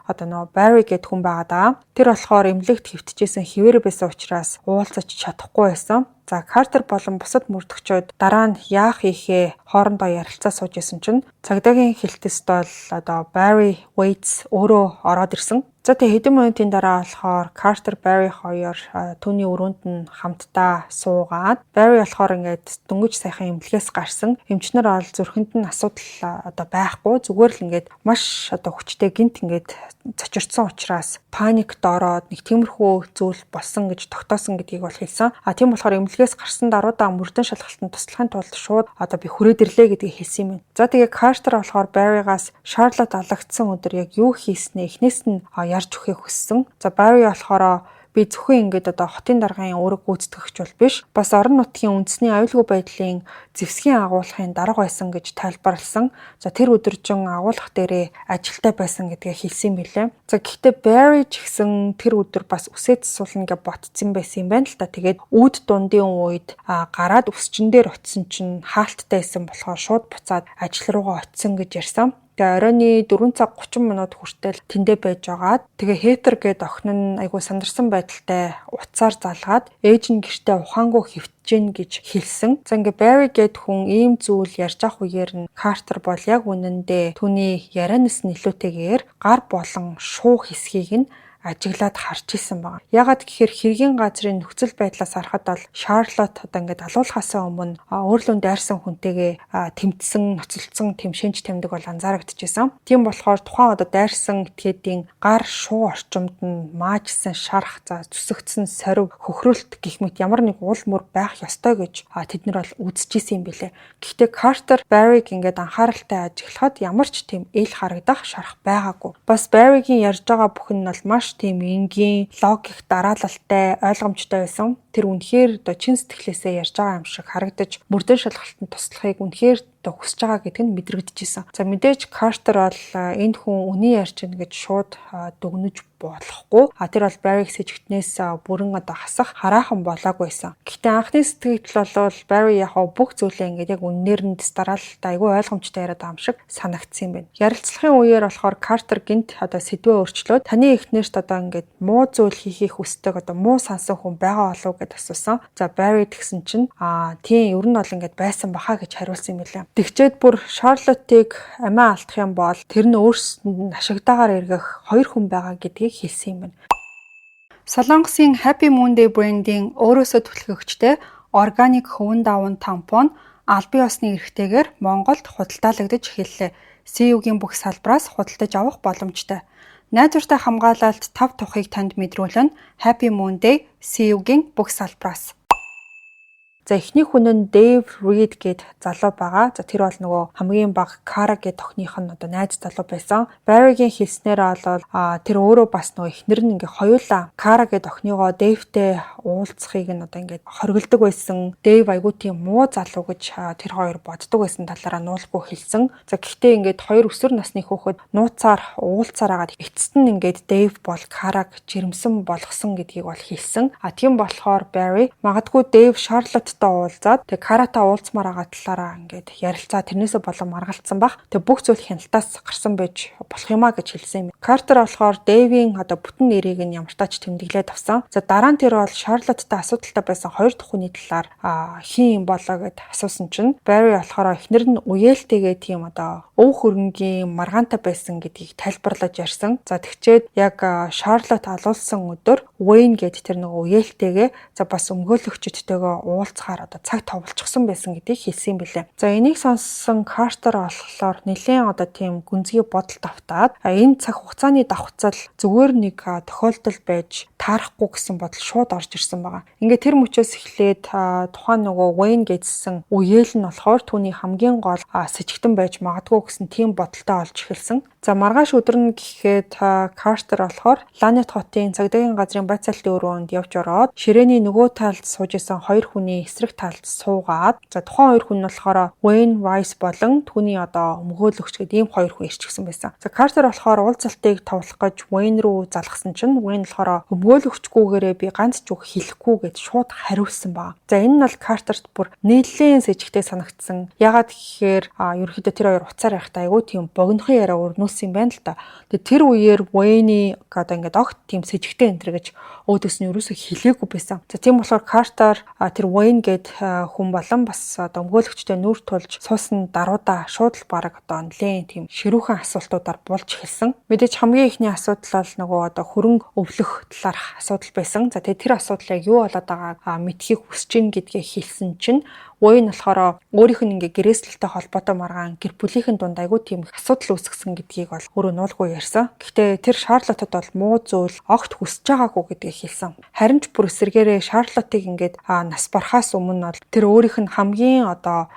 Барри гэдэг хүн байгаа даа. Тэр болохоор эмнэлэгт хэвтчихсэн хിവэр байсан учраас уулзаж чадахгүй байсан. За Картер болон бусад мөрдөгчөд дараа нь яах ийхээ хоорондоо ярилцаа сууж исэн чинь цагдаагийн хэлтэст бол Барри Уэйтс өөрөө ороод ирсэн. За тэгээ хэдэн минутын дараа болохоор Картер Барри хоёр түүний өрөөнд нь хамтдаа суугаад Барри болохоор ингээд дөнгөж сайхан эмнэлгээс гарсан. Эмчнэр бол зүрхэнд нь асуудал байхгүй. Зүгээр л ингээд маш хүчтэй гинт ингээд цочирдсан учраас паникт ороод нэг тиймэрхүү зүйл болсон гэж тогтоосон гэдгийг бол хэлсэн. Тийм болохоор эмнэлгээс гарсан даруйда мөрдөн шалгалтанд туслахын тулд шууд би хүрээд ирлээ гэдгийг хэлсэн юм байна. За тэгээ Картер болохоор Барригаас Шарлот алагдсан өдөр яг юу хийснээ эхнээс нь ярьж өгөхийг хүссэн. За Барри болохоор би зөвхөн ингээд хотын даргын үүрэг гүйцэтгэгч бол биш. Бас орон нутгийн үндэсний аюулгүй байдлын зэвсгийн агуулгын дарга байсан гэж тайлбарласан. За тэр өдөржин агуулга дээрээ ажилтай байсан гэдгээ хэлсэн билээ. За гэхдээ Барри ч гэсэн тэр өдөр бас үсээ засуулна гэж ботцсон байсан юм байна л та. Тэгээд үүд дундын үед гараад өсчин дээр очисон чинь хаалттай байсан болохоор шууд буцаад ажил руугаа очисон гэж ярьсан. Тэгээ оройны 4 цаг 30 минут хүртэл тэндээ байж байгаад тэгээ Хитер гээд охин нь айгуу сандарсан байдалтай утсаар залгаад ээж нь гэртээ ухаангүй хэвтэж гин гэж хэлсэн. За ингээ Барри гээд хүн ийм зүйл ярьж ах үеэр нь Картер бол яг үнэндээ түүний ярианаас нөлөөтэйгээр гар болон шуу хэсгийг нь ажиглаад харж исэн байна. Ягаад гэхээр хэргийн газрын нөхцөл байдлаас харахад бол Шарлот ингээд алуулахаасаа өмнө өөрлөө дайрсан хүнтэйгээ тэмцсэн, ноцолцсон тэм шинж тэмдэг бол анзаарагдчихсан. Тийм болохоор тухайн дайрсан этгээдийн гар шуу орчимд нь маажсан шарах, зүсэгдсэн сорив, хөхрөлт гэх мэт ямар нэг уул мөр байх ёстой гэж тэд нар бол үзчихсэн юм билээ. Гэхдээ Картер Барриг ингээд анхааралтай ажиглахад ямар ч тийм ил харагдах шарах байгаагүй. Бас Барригийн ярьж байгаа бүхэн нь бол маш тийм энгийн, логик дараалалтай, ойлгомжтой байсан. Тэр үнэхээр чин сэтгэлээсээ ярьж байгаа юм шиг харагдаж, мөрдөн шалгалтанд туслахыг үнэхээр хүсэж байгаа гэдэг нь мэдрэгдэжсэн. За мэдээж Картер бол энэ хүн үний ярьж гин гэж шууд дүгнэж болохгүй. Тэр бол Барриг сэжигтнээс бүрэн хасах хараахан болоогүйсэн. Гэхдээ анхны сэтгэл бол Барри яг бүх зүйлээ ингээд яг үннээр нь дараалалтай айгүй ойлгомжтой яриад байгаа юм шиг санагдсан юм байна. Ярилцлагын үеэр болохоор Картер гинт сэдвээ өөрчлөөд таны эхнэрт ингээд муу зүйл хийхийг хүсдэг муу сансан хүн байгаа болов гэд асуусан. За Barry тэгсэн чинь тийм ер нь бол ингээд байсан баха гэж хариулсан юм билээ. Тэгчээд бүр Charlotte-ыг амиа алдах юм бол тэр нь өөрсдөнд ашигтайгаар эргэх 2 хүн байгаа гэдгийг хэлсэн юм байна. Солонгосын Happy Monday брендийн өөрөөсөө түлхэгчтэй органик хөвөн даван тампон аль бие усны эрхтэйгээр Монголд худалдаалагдаж эхэллээ. CU-гийн бүх салбараас худалдаж авах боломжтой. Найдвартай хамгаалалт 5 тухыг танд мэдрүүлэн Happy Monday CU-гийн бүх салбараас. За эхний хүн нь Dave Reed гээд залуу байгаа. За тэр бол нөгөө хамгийн бага Kara гээд тохиных нь одоо найз залуу байсан. Barry-гийн хэлснээр бол тэр өөрөө бас нөгөө эхнэр нь ингээ хоёулаа Kara гээд охиныгоо Dave-тэй уулзахыг нь одоо ингээ хориглдог байсан. Dave айгуу тийм муу залуу гэж тэр хоёр боддог байсан талаараа нуулгүй хэлсэн. За гэхдээ ингээд хоёр өсвөр насны хүүхэд нууцаар уулзаар агаад эцэст нь ингээд Dave бол Kara-г жирэмсэн болгосон гэдгийг бол хэлсэн. Тийм болохоор Barry магадгүй Dave Charlotte уулзаад тэг Карата уулзмаар байгаа талаараа ингээд ярилцаа тэрнээсээ болон маргалцсан баг. Тэг бүх зүйл хяналтаас гарсан байж болох юмаа гэж хэлсэн юм. Картер болохоор Дэвийн одоо бүтэн нэрийг нь ямар тач тэмдэглээд авсан. За дараа нь тэр бол Шарлотттай асуудалтай байсан 2 дахь хүний талаар хин юм болоо гэд асуусан чинь Барри болохоор эхнэр нь үеэлтэйгээ тийм одоо өв хөрөнгийн маргаантай байсан гэдгийг тайлбарлаж ярьсан. За тэгчээд яг Шарлотт алуулсан өдөр Wayne гэд тэр нөгөө үеэлтэйгээ за бас өмгөөлөгчдтэйгээ уулзахаар одоо цаг товолчихсон байсан гэдгийг хэлсэн юм билээ. За энийг сонссон Картер болохоор нэлээд одоо тийм гүнзгий бодолд автаад энэ цаг хугацааны давхцал зүгээр нэг тохиолдол байж таарахгүй гэсэн бодол шууд орж ирсэн байгаа. Ингээд тэр мөчөөс эхлээд тухайн нөгөө Wayne гэдсэн үеэл нь болохоор түүний хамгийн гол сэжигтэн байж магадгүй гэсэн тийм бодолтой олж эхэлсэн. За маргааш өдөр нь гэхэд Картер болохоор Ланет хотын цагдаагийн газрын байцаалтын өрөөнд явж ороод ширээний нөгөө талд сууж исэн 2 хүний эсрэг талд суугаад за тухайн 2 хүн нь болохоор Wayne Rice болон түүний одоо өмгөөлөгч гэдэг ийм 2 хүн ирчихсэн байсан. За Картер болохоор уулзалтыг товлох гэж Wayne руу залгасан чинь Wayne болохоор өмгөөлөгчгүйгээрээ би ганц ч үг хэлэхгүй гэж шууд хариулсан баг. За энэ нь бол Картерт бүр нэлээд сэжигтэй санагдсан. Ягаад гэхээр ерөнхийдөө тэр хоёр уцаар явахдаа айгүй тийм богинохон яриа өрнүүлсэн юм байна л да. Тэгээ тэр үеэр Wayne одоо ингээд огт тийм сэжигтэй энэ төр гэж өөдөөс нь ерөөсөө хэлээгүй байсан. За тийм болохоор Картер тэр Wayne гээд хүн болон бас одоо өмгөөлөгчтэй нүүр тулж суусан даруйда шууд л бараг одоо нэлээд тийм ширүүхэн асуултуудаар болж эхэлсэн. Мэдээж хамгийн ихний асуудал бол нөгөө одоо хөрөнгө өвлөх талаарх асуудал байсан. За тэгээ тэр асуудал яг юу болоод байгааг мэдхийг хүсэж гин гэдгээ хэлсэн чинь Wayne болохоор өөрийнх нь ингээ гэрээсэлтэй холбоотой маргаан гэр бүлийнхэн дунд айгүй тийм асуудал үүсгэсэн гэдгийг бол өөрөө нуулгүй ярьсан. Гэхдээ тэр Шарлоттод бол муу зүйл огт хүсэж байгаагүй гэдгийг хэлсэн. Харин ч бүр эсэргээрээ Шарлоттыг ингээд нас барахаас өмнө бол тэр өөрийнх нь хамгийн одоо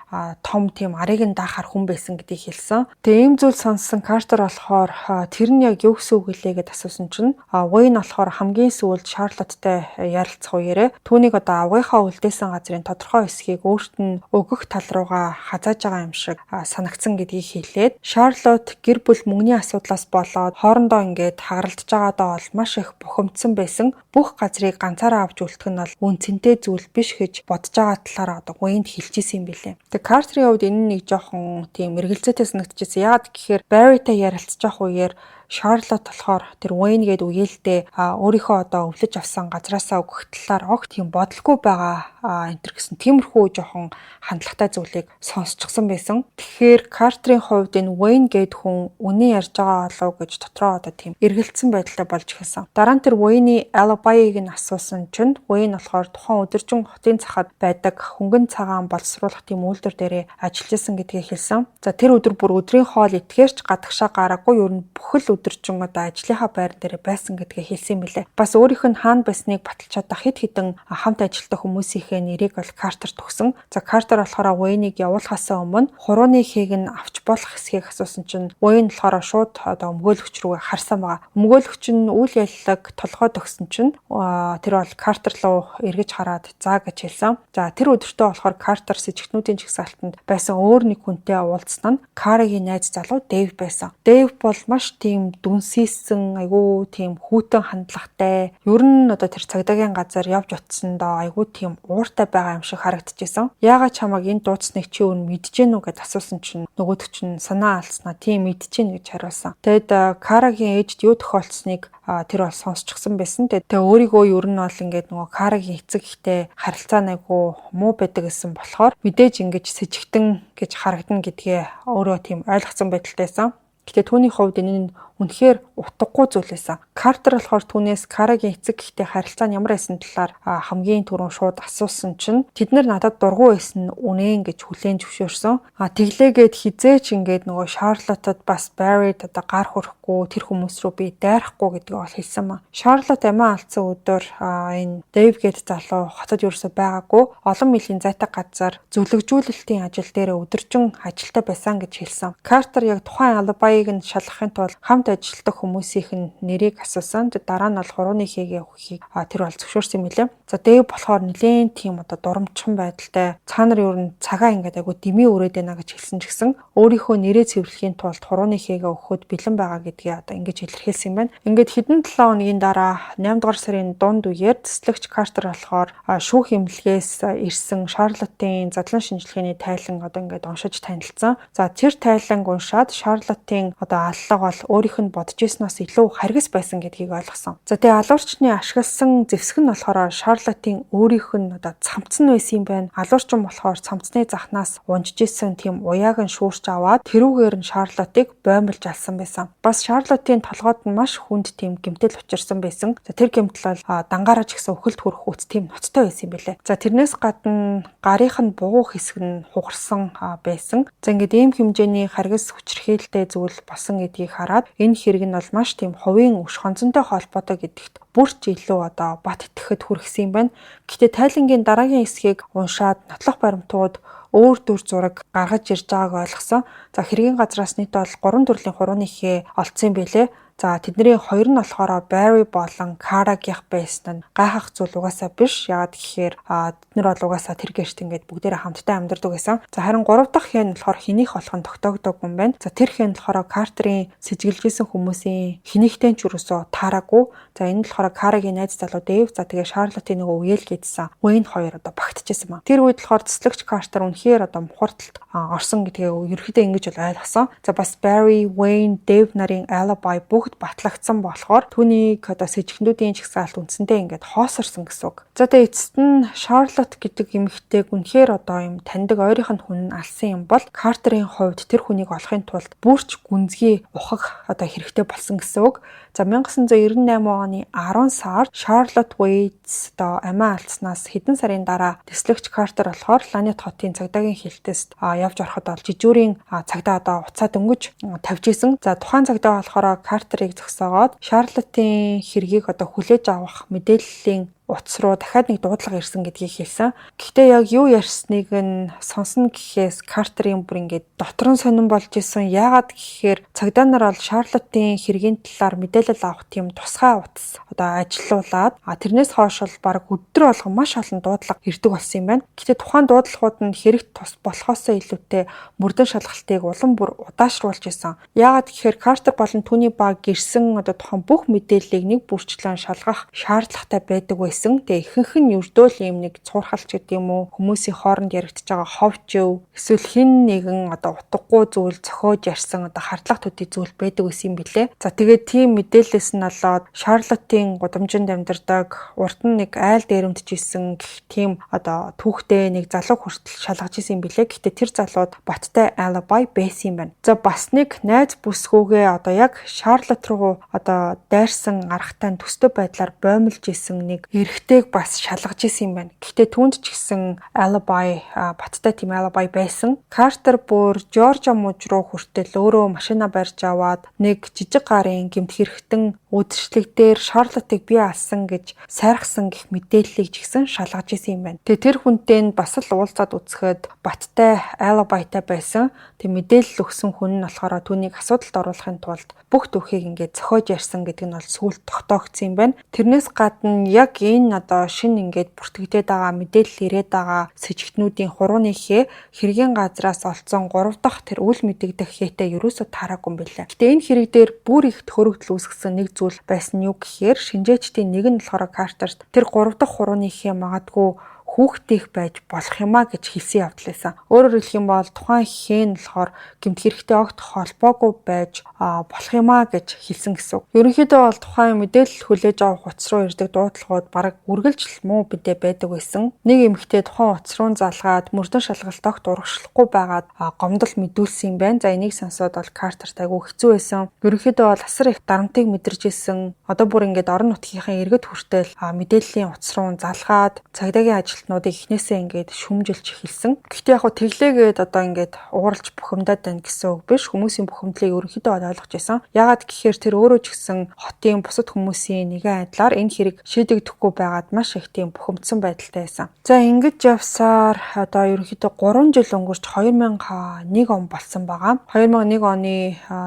том тийм арыг нь даахаар хүн байсан гэдгийг хэлсэн. Тэгээ ийм зүйл сонссон Картер болохоор тэр нь яг юу гэсэн үг гэлээ гэд асуусан чинь Wayne болохоор хамгийн сүүлд Шарлотттай ярилцах үеэрээ түүнийг одоо авгийнхаа үлдээсэн газрын тодорхой хэсгийг нь өгөх тал руугаа хазааж байгаа юм шиг санагдсан гэдгийг хэлээд Шарлотт гэр бүл мөнгөний асуудлаас болоод хоорондоо ингээд хагаралдж байгаадаа бол маш их бухимдсан байсан. Бүх газрыг ганцаараа авч үлдэх нь бол үнцэнтэй зүйл биш гэж бодож байгаа талаараа одоо Wayne хэлчихсэн юм билээ. Тэгээ Картерийн хувьд энэ нэг жоохон тийм эргэлзээтэй санагдчихсан. Яагаад гэхээр Barry-тай ярилцж явах үеэр Шарлотт болохоор тэр Wayne гээд үеэлдээ өөрийнхөө одоо өвлөж авсан газраасаа өгөх талаар огт тийм бодолгүй байгаа энэ төр гэсэн тиймэрхүү жоохон хандлагатай зүйлийг сонсчихсан байсан. Тэгэхээр Картерийн хувьд энэ Wayne гээд хүн үнэн ярьж байгаа болов гэж дотроо одоо тийм эргэлцсэн байдалтай болж эхэлсэн. Дараа нь тэр Wayne-ийн alibi-г нь асуусан чинь Wayne болохоор тухайн өдөржин хотын цахад байдаг хөнгөн цагаан боловсруулах тийм үйлдвэр дээрээ ажиллаж исэн гэдгийг хэлсэн. За тэр өдөр бүр өдрийн хоол итгээрч гадагшаа гараагүй ер нь бүхэл өдөржин одоо ажлынхаа байр дээр байсан гэдгээ хэлсэн мэлээ. Бас өөрийнх нь хаана байсныг баталж чадах хэд хэдэн хамт ажилтдаг хүмүүсийнхээ нэрийг бол Картерт өгсөн. За Картер болохоор Wayne-ыг явуулахаасаа өмнө хурууны хийг нь авч болох хэсгийг асуусан чинь Wayne болохоор шууд одоо өмгөөлөгч рүү харсан байгаа. Өмгөөлөгч нь үйл яллаг толгой төгсөн чинь тэр бол Картер руу эргэж хараад заа гэж хэлсэн. За тэр өдөртөө болохоор Картер сэжигтнүүдийн жагсаалтанд байсан өөр нэг хүнтэй уулзсан нь Карагийн найз залуу Дэйв байсан. Дэйв бол маш тийм тийм дүнсийсэн, айгүй тийм хүйтэн хандлагатай. Ер нь одоо тэр цагдаагийн газар явж утсандаа айгүй тийм ууртай байгаа юм шиг харагдчихсэн. Яагаад чамайг энд дуудсныг чи өөр мэдчихэв үү гэж асуусан чинь нөгөөдөг чинь санаа алснаа тийм мэдчихэв гэж хариулсан. Тэгэд Карагийн ээжд юу тохиолдсныг тэр бол сонсчихсан байсан. Тэгээ өөрийгөө ер нь бол ингээд нөгөө Карагийн эцэг ихтэй харилцаа айгүй муу байдаг гэсэн болохоор мэдээж ингэж сэжигтэн гэж харагдана гэдгээ өөрөө тийм ойлгоцсон байдалтайсан. Гэтэ түүний хувьд энэ нь үнэхээр утгагүй зүйл байсан. Картер болохоор түүнээс Карагийн эцэг ихтэй харилцаа нь ямар байсан талаар хамгийн түрүүн шууд асуусан чинь тэд нар надад дургу байсан үнэн гэж хүлээн зөвшөөрсөн. Тэглээгээд хизээч ингээд нөгөө Шарлоттод бас Баррид одоо гар хүрхгүй тэр хүмүүс рүү би дайрахгүй гэдгийг бол хэлсэн маа. Шарлотт амиа алдсан өдөр энэ Дэйв гээд залуу хотод ерөөсөй байгаагүй олон милийн зайтай газар зөвлөгжүүлэлтийн ажил дээр өдөржин ажилтаа байсан гэж хэлсэн. Картер яг тухайн алибаийг нь шалгахын тулд хамт ажилтдаг хүмүүсийн нэрийг асуусан. Дараа нь бол хурууны хийгээ өгөхийг тэр бол зөвшөөрсөн юм билээ. За Дэйв болохоор нэлээд тийм одоо дурамчхан байдалтай цаа нар ер нь цагаа ингээд айгу дэмий өрөөд байна гэж хэлсэн ч гэсэн өөрийнхөө нэрээ цэвэрлэхийн тулд хурууны хийгээ өгөхөд бэлэн байгаа гэдгийг одоо ингэж илэрхийлсэн юм байна. Ингээд хэдэн 7 хоногийн дараа 8 дугаар сарын дунд үеэр цэцлэгч Картер болохоор шүүх эмнэлгээс ирсэн Шарлоттын задлан шинжилгээний тайлан одоо ингээд уншиж танилцсан. За тэр тайланг уншаад Шарлоттын одоо аллага бол өөрийнх нь бодож ирсноос илүү харгас байсан гэдгийг ойлгосон. За тэгээ алуурчны ашигласан зэвсэг нь болохоор Шарлоттын өөрийнх нь одоо цамцсан байсан юм байна. Алуурчин болохоор цамцны захнаас унжиж исэн тийм уяаг нь шүүрч аваад тэрүүгээр нь Шарлоттыг боомлж алсан байсан. Бас Шарлоттын толгойд нь маш хүнд тийм гэмтэл учирсан байсан. За тэр гэмтэл бол дангаараа ч гэсэн үхэлд хүрэх үс тийм ноцтой байсан юм билээ. За тэрнээс гадна гарынх нь бугуу хэсэг нь хугарсан байсан. За ингээд ийм хэмжээний харгас хүчирхийлэлтэй зүйл болсон гэдгийг хараад энэ хэрэг нь бол маш тийм хувийн өш хонцонтой холбоотой гэдэгт бүрч илүү одоо бат итгэхэд хүргэсэн юм байна. Гэхдээ тайлангийн дараагийн хэсгийг уншаад нотлох баримтууд өөр дүр зураг гаргаж ирж байгааг ойлгосон. За хэргийн газраас нийт бол 3 төрлийн хурууны хээ олцсон билээ. За тэдний хоёр нь болохоор Барри болон Карагийнх байсан нь гайхах зүйл угаасаа биш. Яагаад гэхээр тэд нар бол угаасаа тэр гэрт ингээд бүгдээрээ хамтдаа амьдардаг байсан. За харин 3 дахь хэн болохоор хэнийх болох нь тогтоогдоогүй юм байна. За тэр хэн болохоор Картерийн сэжиглэжсэн хүмүүсийн хэнийхтэй ч юусоо таараагүй. За энэ нь болохоор Карагийн найз залуу Дэйв. За тэгээ Шарлоттын нөгөө үеэл гэдсэн Уэйн хоёр одоо багтчихсан маа. Тэр үед болохоор цэцлэгч Картер үнэхээр одоо мухарталд орсон гэдгээ ерөөхдөө ингэж бол ойлгосон. За бас Барри, Уэйн, Дэйв нарын алиби батлагдсан болохоор түүнийг одоо сэжигтнүүдийн чагсаалт үндсэндээ ингээд хоосорсон гэсэн үг. За тэгээ эцэст нь Шарлотт гэдэг эмэгтэйг үнэхээр одоо юм таньдаг ойрынх нь хүн алсан юм бол Картерийн хувьд тэр хүнийг олохын тулд бүрч гүнзгий ухах одоо хэрэгтэй болсон гэсэн үг. За 1998 оны 10 сард Шарлотт Уэйтс одоо амиа алдснаас хэдэн сарын дараа тэслэгч Картер болохоор Ланет хотын цагдаагийн хилтэст явж ороход бол жижүүрийн цагдаа одоо уцаа дөнгөж тавьж исэн. За тухайн цагдаа болохоор Картерийг зогсоогоод Шарлоттын хэргийг одоо хүлээж авах мэдээллийн утас руу дахиад нэг дуудлага ирсэн гэдгийг хэлсэн. Гэхдээ яг юу ярьсныг нь сонсно гэхээс Картерийн бүр ингээд дотор нь сонирн болж исэн. Яагаад гэхээр цагдаа нар бол Шарлоттын хэргийн талаар мэдээлэл авах тийм тусгай утас одоо ажилуулад тэрнээс хойш бол баг өдөр болгон маш олон дуудлага ирдэг болсон юм байна. Гэхдээ тухайн дуудлагууд нь хэрэгт тус болохоосоо илүүтэй мөрдөн шалгалтыг улам бүр удаашруулж исэн. Яагаад гэхээр Картер болон түүний баг гэрсэн одоо тухайн бүх мэдээллийг нэг бүрчлэн шалгах шаардлагатай байдаг байсан. Тэгээ ихэнх нь ердөөл юм нэг цуурхалч гэдэг юм уу хүмүүсийн хооронд яригдж байгаа ховчөв эсвэл хин нэгэн одоо утгагүй зүйл зохиож ярьсан одоо хардлага төдий зүйл байдаг байсан юм билээ. За тэгээд тийм мэдээлэлээс нь болоод Шарлоттын гудамжинд амьдардаг урд нь нэг айл дээрэмдж исэн гэх тийм одоо түүхтэй нэг залуу хүртэл шалгаж исэн юм билээ. Гэхдээ тэр залууд баттай алиби байсан юм байна. За бас нэг найз бүсгүйгээ одоо яг Шарлотт руу одоо дайрсан аргатай төстэй байдлаар боомлж исэн нэг эрэгтэйг бас шалгаж исэн юм байна. Гэхдээ түүнд ч гэсэн алиби баттай тийм алиби байсан. Картер бүр Жоржа мужи руу хүртэл өөрөө машина барьж аваад нэг жижиг гарын гэмт хэрэгтэн үдшилэг дээр Шарлоттыг бие алсан гэж сайрхсан гэх мэдээллийг ч гэсэн шалгаж исэн юм байна. Тэгээ тэр хүнтэй нь бас л уулзаад үзэхэд баттай алибитай байсан. Тэг мэдээлэл өгсөн хүн нь болохоор түүнийг асуудалд оруулахын тулд бүх түүхийг ингээд зохиож ярьсан гэдэг нь бол сүүлд тогтоогдсон юм байна. Тэрнээс гадна яг энэ энэ одоо шинэ ингээд бүртгэгдээд байгаа мэдээлэл ирээд байгаа сэжигтнүүдийн хурууныхээ хэргийн газраас олцсон 3 дахь тэр үл мэдэгдэх хээтэй ерөөсө таараагүй юм билээ. Гэтэ энэ хэрэг дээр бүр их төхөрөгдөл үүсгэсэн нэг зүйл байсан нь юу гэхээр шинжээчдийн нэг нь болохоор Картерт тэр 3 дахь хурууныхээ магадгүй хүүхдийнх байж болох юмаа гэж хэлсэн явдал байсан. Өөрөөр хэлэх юм бол тухайн хэн болохоор гэмт хэрэгтэй огт холбоогүй байж болох юмаа гэж хэлсэн гэсэн. Ерөнхийдөө бол тухайн мэдээлэл хүлээж авах утас руу ирдэг дуудлагууд бараг үргэлжлэл муу бидээ байдаг байсан. Нэг эмэгтэй тухайн утас руу залгаад мөрдөн шалгалт огт урагшлахгүй байгаад гомдол мэдүүлсэн юм байна. За энийг сонсоод бол Картерт айгүй хэцүү байсан. Ерөнхийдөө бол асар их дарамтыг мэдэрч ирсэн. Одоо бүр ингээд орон нутгийнхаа иргэд хүртэл мэдээллийн утас руу залгаад цагдаагийн ажилтнуудыг эхнээсээ ингээд шүмжилж эхэлсэн. Гэхдээ яг хөө тэглээгээд одоо ингээд ууралж бухимдаад байна гэсэн үг биш. Хүмүүсийн бухимдлыг ерөнхийдөө ойлгож байсан. Яагаад гэхээр тэр өөрөө ч гэсэн хотын бусад хүмүүсийн нэгэн айдлаар энэ хэрэг шийдэгдэхгүй байгаад маш их тийм бухимдсан байдалтай байсан. За ингэж явсаар одоо ерөнхийдөө 3 жил өнгөрч 2001 он болсон байгаа. 2001 оны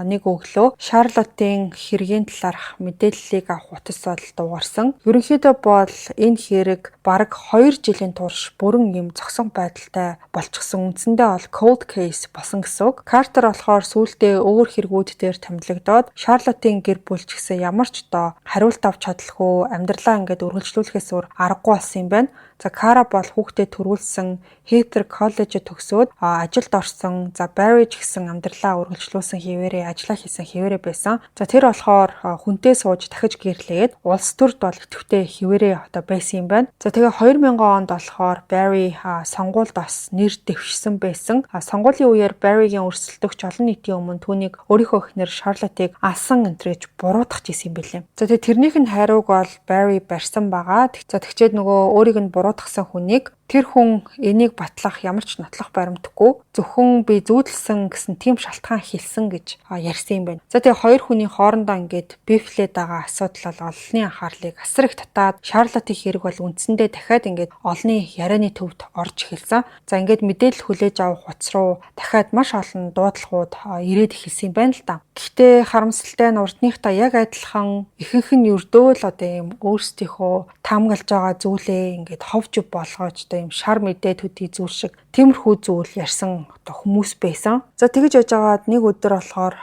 нэг өглөө Шарлоттын хэргийн талаарх мэдээллийг авах утас бол дууссан. Ерөнхийдөө бол энэ хэрэг бараг 2 жилийн турш бүрэн юм зогсон байдалтай болчихсон. Үндсэндээ бол cold case болсон гэсэн үг. Картер болохоор сүүлдээ өөр хэрэгүүд дээр томилогдоод Шарлоттын гэр бүл ч гэсэн ямар ч одоо хариулт авч чадлаггүй амьдралаа ингээд үргэлжлүүлэхээс өөр аргагүй болсон юм байна. За Кара бол хүүхдээ төрүүлсэн, Heather коллежид төгсөөд ажилд орсон. За Barry ч гэсэн амьдралаа үргэлжлүүлсэн хэвээрээ ажиллаа хийсэн хэвээрээ байсан. За тэр болохоор хүнтэй сууж дахиж гэрлээд улс төрд бол идэвхтэй хэвээрээ одоо байсан юм байна. За тэгээ 2000 онд болохоор Barry сонгуульд бас нэр дэвшсэн байсан. Сонгуулийн үеэр Barry-гийн өрсөлдөгч олон нийтийн өмнө түүнийг өөрийнхөө эхнэр Шарлоттыг алсан энтрэж буруутгах гэсэн юм билээ. За тэгээ тэрнийх нь хариуг бол Barry барьсан байгаа. За тэгчээд нөгөө өөрийг нь буруутгасан хүнийг тэр хүн энийг батлах ямар ч нотлох баримтгүй зөвхөн би зүүдэлсэн гэсэн тийм шалтгаан хэлсэн гэж ярьсан юм байна. За тэгээ хоёр хүний хоорондоо ингээд бифлээд байгаа асуудал бол олонний анхаарлыг асар их татаад Шарлоттын хэрэг бол үндсэндээ дахиад ингээд олонний ярианы төвд орж эхэлсэн. За ингээд мэдээлэл хүлээж авах утас руу дахиад маш олон дуудлагууд ирээд эхэлсэн юм байна л да. Гэхдээ харамсалтай нь урдныхтаа яг адилхан ихэнх нь ердөө л одоо юм өөрсдийнхөө таамаглаж байгаа зүйлээ ингээд ховж болгоож одоо юм шар мэдээ төдий зүйл шиг тиймэрхүү зүйл ярьсан одоо хүмүүс байсан. За тэгэж яж агаад нэг өдөр болохоор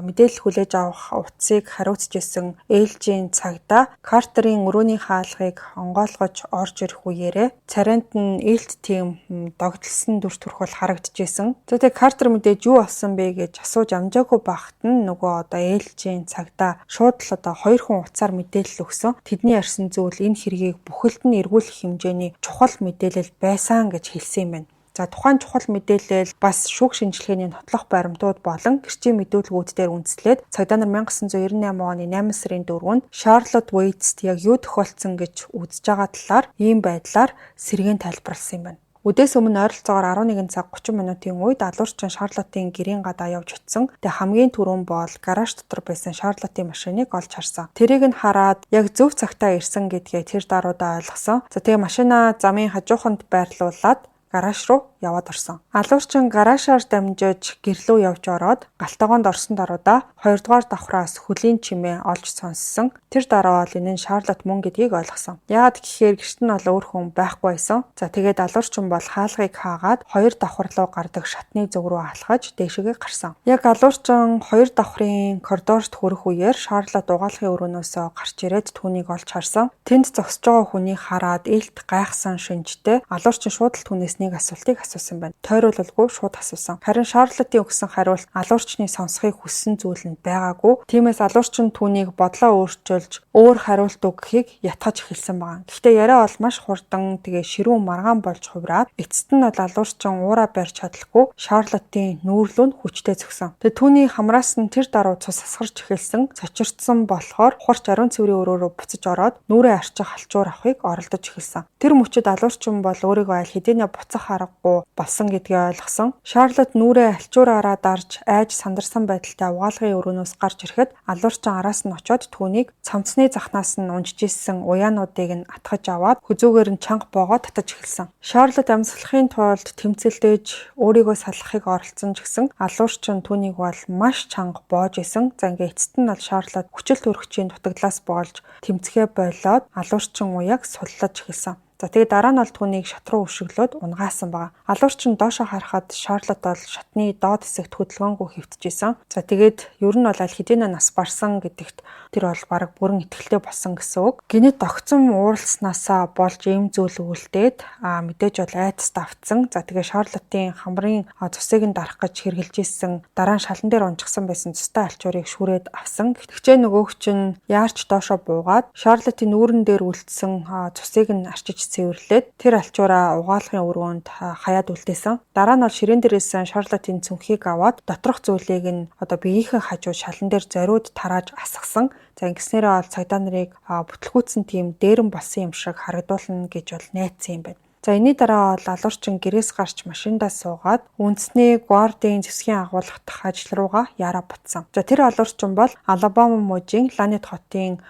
мэдээлэл хүлээж авах утсыг хариуцж исэн ээлжийн цагдаа Картерийн өрөөний хаалгыг онгойлгож орж ирэх үеэрээ царайнд нь ээлт тийм догтлсон дүр төрхөл харагдчихсэн. За тэгээ Картер мэдээж юу болсон бэ гэж асууж амжаагүй байхад нь нөгөө одоо ээлжийн цагдаа шууд л одоо хоёр хүн утсаар мэдээлэл өгсөн. Тэдний ярьсан зүйл энэ хэргийг бүхэлд нь эргүүлэх хэмжээний чухал мэдээлэл байсан гэж хэлсэн юм байна. За тухайн чухал мэдээлэл бас шүүх шинжилгээний нотлох баримтууд болон гэрчийн мэдүүлгүүд дээр үндэслээд цагдаа нар 1998 оны 8 сарын 4-нд Charlotte Waits яг юу тохиолдсон гэж үзэж байгаа талаар ийм байдлаар сэргээн тайлбарласан юм байна. Үдээс өмнө ойролцоогоор 11 цаг 30 минутын үед алуурчин Шарлоттын гэрийн гадаа явж очсон. Тэгээ хамгийн түрүүн бол гараж дотор байсан Шарлоттын машиныг олж харсан. Тэрийг нь хараад яг зөв цагтаа ирсэн гэдгээ тэр даруйдаа ойлгосон. За тэгээ машинаа замын хажууханд байрлуулад гараж руу яваад орсон. Алуурчин гараашаар дамжиж гэрлөө явж ороод галтагоонд орсон даруйдаа 2 дугаар давхраас хөлийн чимээ олж сонссон. Тэр дараа бол энэ нь Шарлотт мөн гэдгийг ойлгосон. Яагаад гэхээр гэрт нь бол өөр хүн байхгүй байсан. За тэгээд алуурчин бол хаалгыг хаагаад 2 давхар руу гардаг шатны зүг рүү алхаж дээшгээ гарсан. Яг алуурчин 2 давхрын коридорт хүрэх үеэр Шарлотт угаалгын өрөөнөөсөө гарч ирээд түүнийг олж харсан. Тэнд зогсож байгаа хүнийг хараад ээлт гайхсан шинжтэй алуурчин шууд л түүнээс нэг асуултыг асуусан байна. Тойруулалгүй шууд асуусан. Харин Шарлоттын өгсөн хариулт алуурчны сонсхийг хүссэн зүйл нь байгаагүй. Тиймээс алуурчин түүнийг бодлоо өөрчилж өөр хариулт өгөхийг ятгах эхэлсэн байна. Гэхдээ яриа бол маш хурдан тэгээ ширүүн маргаан болж хувраад эцэст нь бол алуурчин уураа барьж чадлаггүй Шарлоттын нүүрлүү нь хүчтэй зөксөн. Тэгээ түүний хамраас нь тэр даруй цус асгарч эхэлсэн. Цочирдсан болохоор хурч ариун цэврийн өрөөрөө буцаж ороод нүрээ арчих халчуур авахыг оролдож эхэлсэн. Тэр мөчөд алуурчин бол өөрийгөө аль хэдийнэ буцах аргагүй чадахгүй болсон гэдгийг ойлгосон. Шарлот нүрээ альчуураараа дарж айж сандарсан байдалтай угаалгын өрөөнөөс гарч ирэхэд алуурчин араас нь очоод түүнийг цамцны захнаас нь унжижсэн уяануудыг нь атгаж аваад хүзүүгээр нь чанга боогоо татаж эхэлсэн. Шарлот амьсгалахын тулд тэмцэлдэж өөрийгөө салахыг оролцсон ч гэсэн алуурчин түүнийг бол маш чанга боож исэн. За ингээ эцэст нь бол Шарлот хүчил төрөгчийн дутагдлаас болж тэмцэхээ болоод алуурчин уяаг суллаж эхэлсэн. За тэгээд дараа нь бол түүнийг шат руу өшөглөөд унгаасан байгаа. Алуурчин доошоо харахад Шарлот бол шатны доод хэсэгт хөдөлгөөнгүй хэвтчихсэн. За тэгээд ер нь бол аль хэдийн нас барсан гэдэгт тэр бол бараг бүрэн итгэлтэй болсон гэсэн үг. Гинэт огцом ууралснаасаа болж ийм зүйл үлдээд мэдээж бол айдас давтсан. За тэгээд Шарлотын хамрын цусыг нь дарах гэж хэрглэж исэн дараа нь шалан дээр унжсан байсан цустай альчуурыг шүрээд авсан. Гэвч нөгөөх чинь яарч доошоо буугаад Шарлотын нүүрэн дээр үлдсэн цусыг нь арчиж цэвэрлээд тэр альчуураа угаалгын өрөөнд хаяад үлдээсэн. Дараа нь бол ширээн дээрээс Шарлотын цүнхийг аваад доторх зүйлийг нь биеийнхэн хажуу шалан дээр зориуд тарааж асгасан. За ингэснээрээ бол цагдаа нарыг бүтлгүүцсэн тийм дээрэн болсон юм шиг харагдуулна гэж бол найдсан юм байна. За энэний дараа бол алуурчин гэрээс гарч машиндаа суугаад үндэсний гвардийн зэвсгийн агуулгах ажил руугаа яараа бутсан. За тэр алуурчин бол Алабама мужийн Ланет хотын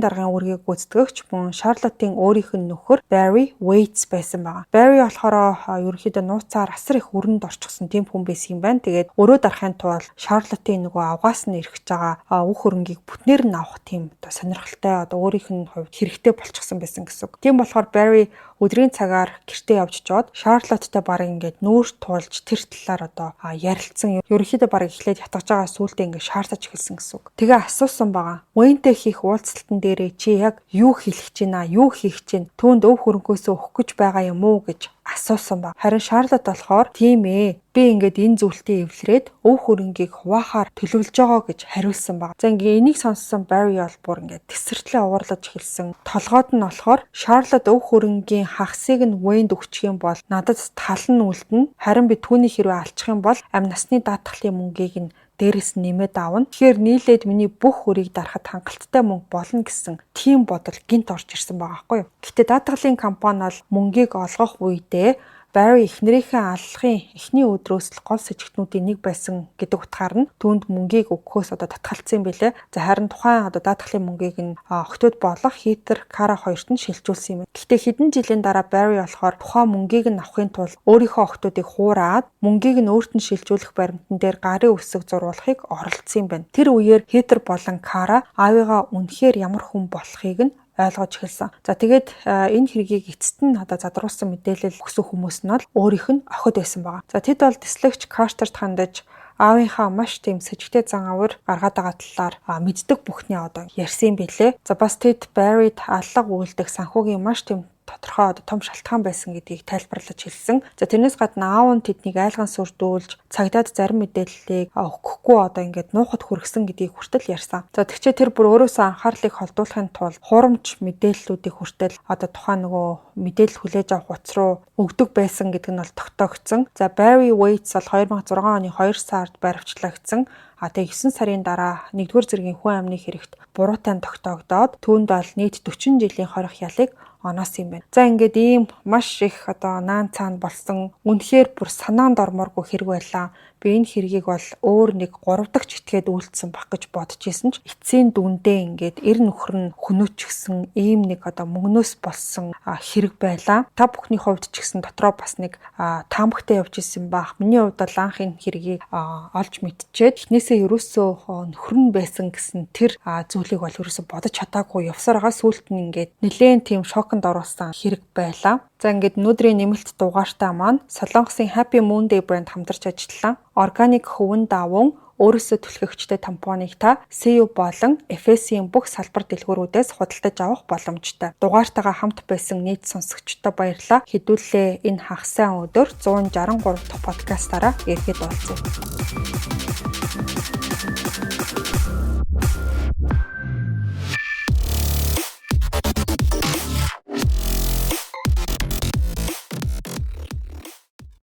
даргын үүргийг гүйцэтгэгч мөн Шарлотын өөрийнх нь нөхөр Barry Waits байсан байгаа. Barry болохоор ерөнхийдөө нууцаар асар их өрөнд орчихсон тийм хүн байсан юм байна. Тэгээд өрөө дарахын тулд Шарлотын нөгөө авгаас нь ирэх байгаа үх хөрөнгийг бүтнээр нь авах тийм сонирхолтой өөрийнх нь хувьд хэрэгтэй болчихсон байсан гэсэн үг. Тийм болохоор Barry өдрийн цагаар гэртээ явж чод Шарлоттой бараг ингээд нүүр туулж тэр талаар ярилцсан. Ерөнхийдөө бараг эхлээд ятгаж байгаа сүултээ ингээд шаардаж эхэлсэн гэсэн үг. Тэгээ асуусан байгаа. Wayne-тэй хийх уулзалтан дээрээ чи яг юу хэлэх гэж байна? Юу хийх гэж байна? Түүнд өв хөрөнгөөсөө өгөх гэж байгаа юм уу гэж асуусан баг. Харин Шарлот болохоор тийм ээ. Би ингээд энэ зүйлтээ эвлэрээд өв хөрөнгийг хуваахаар төлөвлөж байгаа гэж хариулсан баг. За ингээд энийг сонссон Barry бол бүр ингээд тесрэлтлээ уурлаж эхэлсэн. Толгойд нь болохоор Шарлот өв хөрөнгийн хагасыг нь Wayne-д өгчих юм бол надад тал нь үлдэнэ. Харин би түүний хэрвээ алчих юм бол амь насны даатгалын мөнгийг нь дээрээс нэмээд аавна. Тэгэхээр нийлээд миний бүх хөрийг дарахад хангалттай мөнгө болно гэсэн тийм бодол гинт орж ирсэн байгаа байхгүй юу. Гэтэ даатгалын компани бол мөнгийг олгох үедээ Barry эхнэрийнхээ аллахын эхний өдрөөс л гол сэжигтнүүдийн нэг байсан гэдэг утгаар нь түүнд мөнгийг өгөхөөс татгалцсан байлээ. За харин тухайн даатгалын мөнгийг нь охтууд болох Heather, Cara хоёрт нь шилжүүлсэн юм. Гэхдээ хэдэн жилийн дараа Barry болохоор тухайн мөнгийг нь авахын тулд өөрийнхөө охтуудыг хуураад мөнгийг нь өөрт нь шилжүүлэх баримтан дээр гарын үсэг зурвуулахыг оролдсон юм байна. Тэр үеэр Heather болон Cara аавыгаа үнэхээр ямар хүн болохыг нь ойлгож эхэлсэн. За тэгээд энэ хэргийг эцэст нь задруулсан мэдээлэл өгсөн хүмүүс нь бол өөрийнх нь охид байсан байгаа. За тэд бол тэслэгч Картерт хандаж аавынхаа маш тийм сэжигтэй зан авир гаргаад байгаа талаар мэддэг бүхний ярьсан бэлээ. За бас тэд Barry-д аллага үйлдэх санхүүгийн маш тийм тодорхой том шалтгаан байсан гэдгийг тайлбарлаж хэлсэн. За тэрнээс гадна аав нь тэднийг айлган сүрдүүлж цагдаад зарим мэдээллийг өгөхгүй ингээд нуухад хүргэсэн гэдгийг хүртэл ярьсан. За тэгчээ тэр бүр өөрөөсөө анхаарлыг холдуулахын тулд хуурамч мэдээллүүдийг хүртэл тухайн нөгөө мэдээлэл хүлээж авах утас руу өгдөг байсан гэдэг нь бол тогтоогдсон. За Barry Waits бол 2006 оны 2 сард баривчлагдсан. Тэгээ 9 сарын дараа 1-р зэргийн хүн амны хэрэгт буруутай тогтоогдоод түүнд бол нийт 40 жилийн хорих ялыг оноос юм байна. За ингээд ийм маш их наан цаана болсон үнэхээр бүр санаанд ормооргүй хэрэг байлаа. Би энэ хэргийг бол өөр нэг 3 дахь этгээд үйлдсэн баг гэж бодож исэн ч эцсийн дүндээ ингээд эр нөхөр нь хөнөөчихсөн ийм нэг мөнгнөөс болсон хэрэг байлаа. Та бүхний хувьд ч гэсэн дотроо бас нэг таамагтай явж исэн баг. Миний хувьд бол анх энэ хэргийг олж мэдчихэд эхнээсээ ерөөсөө нөхөр нь байсан гэсэн тэр зүйлийг бол ерөөсөө бодож чадаагүй явсараа сүулт нь ингээд нэлээд тийм шоконд оруулсан хэрэг байлаа. За ингээд өнөөдрийн нэмэлт дугаартаа маань Солонгосын Happy Moon Day брэнд хамтарч ажилласан органик хөвөн даван өөрөөсөө түлхэгчтэй тампоныг та SEO болон FSC-ийн бүх салбар дэлгүүрүүдээс худалдаж авах боломжтой. Дугаартайгаа хамт байсан нийт сонсогчдод баярлалаа. Хэдүүлээ энэ хагас сайн өдөр 163 дахь подкастаараа ирэхэд болцгоо.